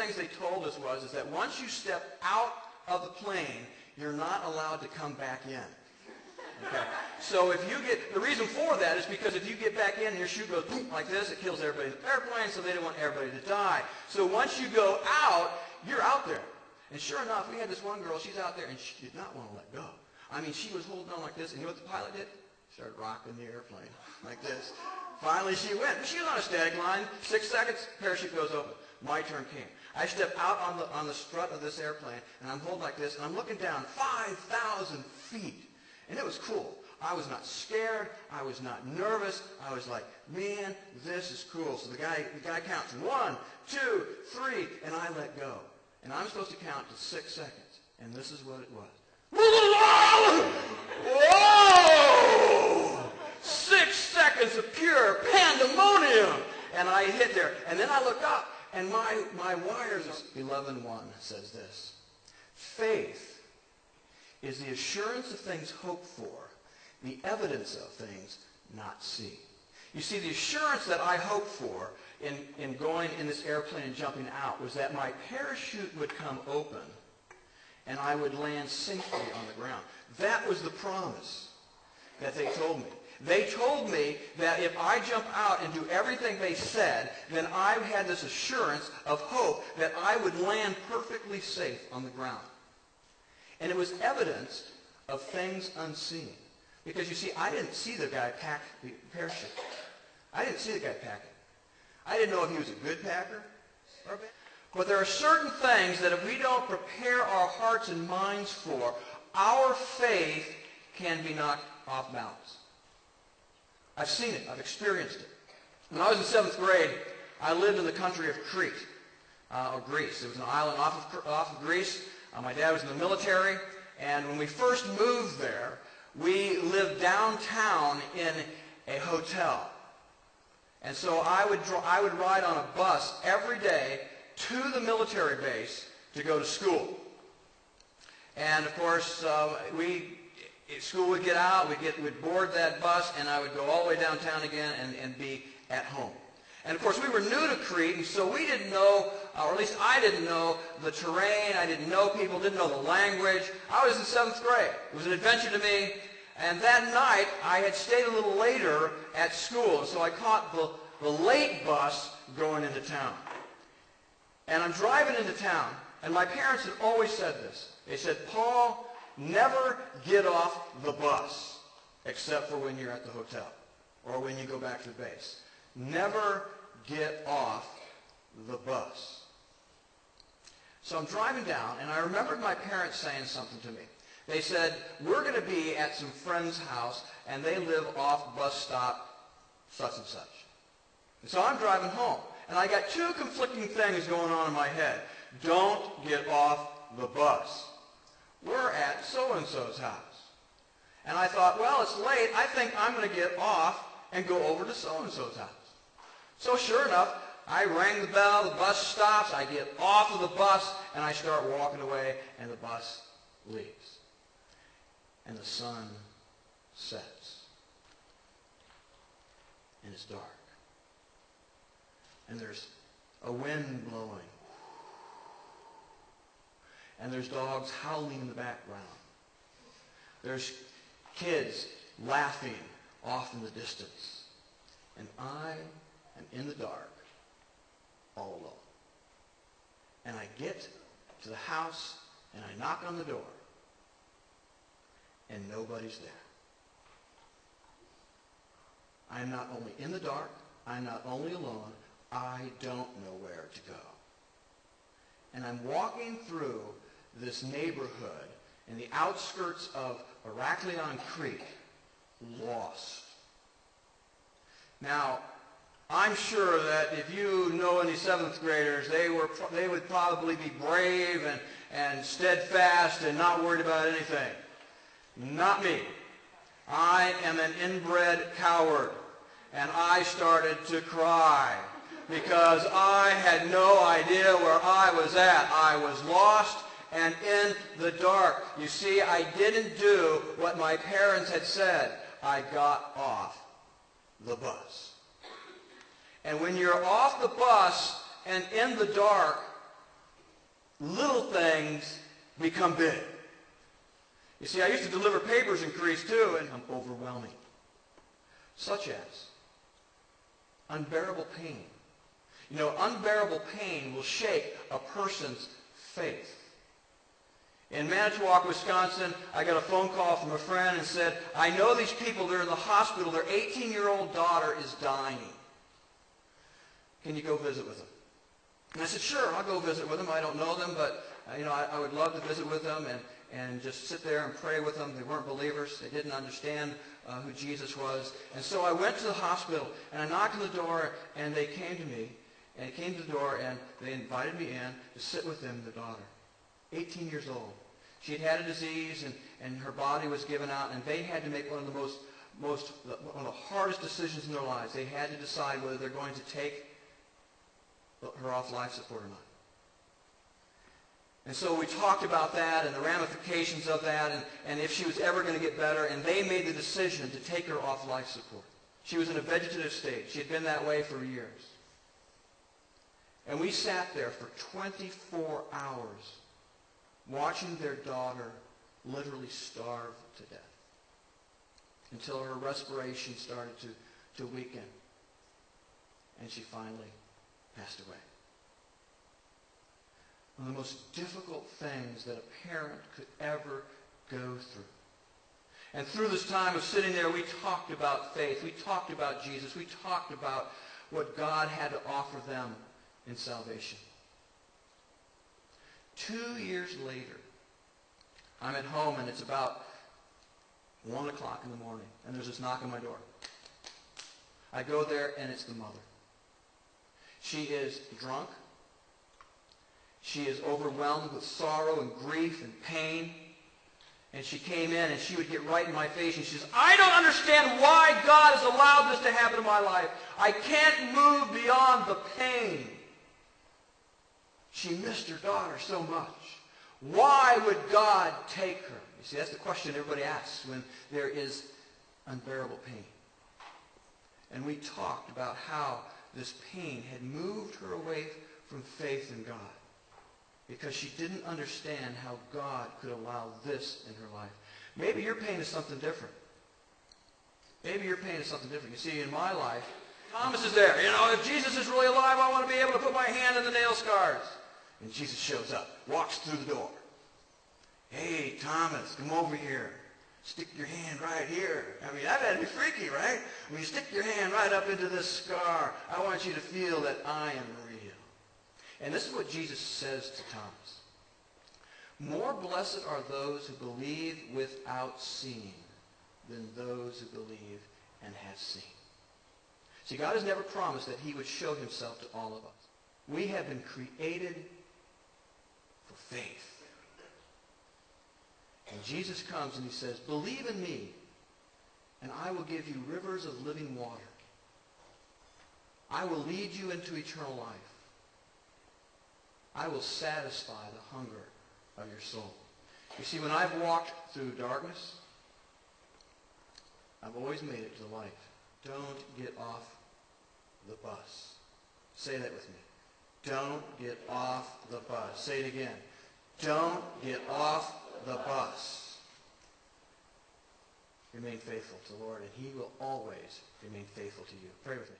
things they told us is that once you step out of the plane, you're not allowed to come back in. Okay? So if you get, the reason for that is because if you get back in and your chute goes boom like this, it kills everybody in the airplane, so they don't want everybody to die. So once you go out, you're out there. And sure enough, we had this one girl, she's out there, and she did not want to let go. I mean, she was holding on like this, and you know what the pilot did? Started rocking the airplane like this. Finally, she went. She was on a static line. 6 seconds, parachute goes open. My turn came. I step out on the strut of this airplane, and I'm holding like this, and I'm looking down 5,000 feet. And it was cool. I was not scared. I was not nervous. I was like, man, this is cool. So the guy counts 1, 2, 3, and I let go. And I'm supposed to count to 6 seconds. And this is what it was. Whoa! 6 seconds of pure pandemonium. And I hit there. And then I look up, and my wires, 11:1 says this. Faith is the assurance of things hoped for, the evidence of things not seen. You see, the assurance that I hoped for in going in this airplane and jumping out was that my parachute would come open and I would land safely on the ground. That was the promise that they told me. They told me that if I jump out and do everything they said, then I had this assurance of hope that I would land perfectly safe on the ground. And it was evidence of things unseen. Because you see, I didn't see the guy pack the parachute. I didn't see the guy packing. I didn't know if he was a good packer or a bad. But there are certain things that if we don't prepare our hearts and minds for, our faith can be knocked off balance. I've seen it. I've experienced it. When I was in 7th grade, I lived in the country of Crete, or Greece. It was an island off of Greece. My dad was in the military, and when we first moved there, we lived downtown in a hotel. And so I would ride on a bus every day to the military base to go to school. And of course, school would get out, we'd board that bus, and I would go all the way downtown again and be at home. And of course, we were new to Crete, and so we didn't know, or at least I didn't know the terrain. I didn't know people, didn't know the language. I was in 7th grade. It was an adventure to me. And that night, I had stayed a little later at school, so I caught the late bus going into town. And I'm driving into town, and my parents had always said this. They said, Paul, never get off the bus except for when you're at the hotel or when you go back to the base. Never get off the bus. So I'm driving down, and I remembered my parents saying something to me. They said, we're going to be at some friend's house, and they live off bus stop such and such. And so I'm driving home, and I got two conflicting things going on in my head. Don't get off the bus. We're at so-and-so's house. And I thought, well, it's late. I think I'm going to get off and go over to so-and-so's house. So sure enough, I rang the bell, the bus stops, I get off of the bus, and I start walking away, and the bus leaves. And the sun sets. And it's dark. And there's a wind blowing. And there's dogs howling in the background. There's kids laughing off in the distance. And I am in the dark, all alone. And I get to the house, and I knock on the door, and nobody's there. I am not only in the dark, I'm not only alone, I don't know where to go. And I'm walking through this neighborhood in the outskirts of Heraklion Creek, lost. Now, I'm sure that if you know any 7th graders, they would probably be brave and steadfast and not worried about anything. Not me. I am an inbred coward, and I started to cry because I had no idea where I was at. I was lost and in the dark. You see, I didn't do what my parents had said. I got off the bus. And when you're off the bus and in the dark, little things become big. You see, I used to deliver papers in Greece too, and I'm overwhelming. Such as unbearable pain. You know, unbearable pain will shake a person's faith. In Manitowoc, Wisconsin, I got a phone call from a friend and said, I know these people, they're in the hospital, their 18-year-old daughter is dying. Can you go visit with them? And I said, sure, I'll go visit with them. I don't know them, but I would love to visit with them and just sit there and pray with them. They weren't believers. They didn't understand who Jesus was. And so I went to the hospital, and I knocked on the door, and they came to me. And they came to the door, and they invited me in to sit with them, the daughter, 18 years old. She had had a disease, and her body was given out, and they had to make one of the hardest decisions in their lives. They had to decide whether they're going to take her off life support or not. And so we talked about that and the ramifications of that and if she was ever going to get better, and they made the decision to take her off life support. She was in a vegetative state. She had been that way for years. And we sat there for 24 hours watching their daughter literally starve to death until her respiration started to weaken, and she finally passed away. One of the most difficult things that a parent could ever go through. And through this time of sitting there, we talked about faith. We talked about Jesus. We talked about what God had to offer them in salvation. 2 years later, I'm at home, and it's about 1 o'clock in the morning, and there's this knock on my door. I go there, and it's the mother. She is drunk. She is overwhelmed with sorrow and grief and pain. And she came in, and she would get right in my face, and she says, I don't understand why God has allowed this to happen in my life. I can't move beyond the pain. She missed her daughter so much. Why would God take her? You see, that's the question everybody asks when there is unbearable pain. And we talked about how this pain had moved her away from faith in God because she didn't understand how God could allow this in her life. Maybe your pain is something different. Maybe your pain is something different. You see, in my life, Thomas is there. If Jesus is really alive, I want to be able to put my hand in the nail scars. And Jesus shows up, walks through the door. Hey, Thomas, come over here. Stick your hand right here. I mean, that'd be freaky, right? I mean, stick your hand right up into this scar. I want you to feel that I am real. And this is what Jesus says to Thomas. More blessed are those who believe without seeing than those who believe and have seen. See, God has never promised that he would show himself to all of us. We have been created for faith. And Jesus comes and he says, believe in me, and I will give you rivers of living water. I will lead you into eternal life. I will satisfy the hunger of your soul. You see, when I've walked through darkness, I've always made it to the light. Don't get off the bus. Say that with me. Don't get off the bus. Say it again. Don't get off the bus. Remain faithful to the Lord, and he will always remain faithful to you. Pray with me.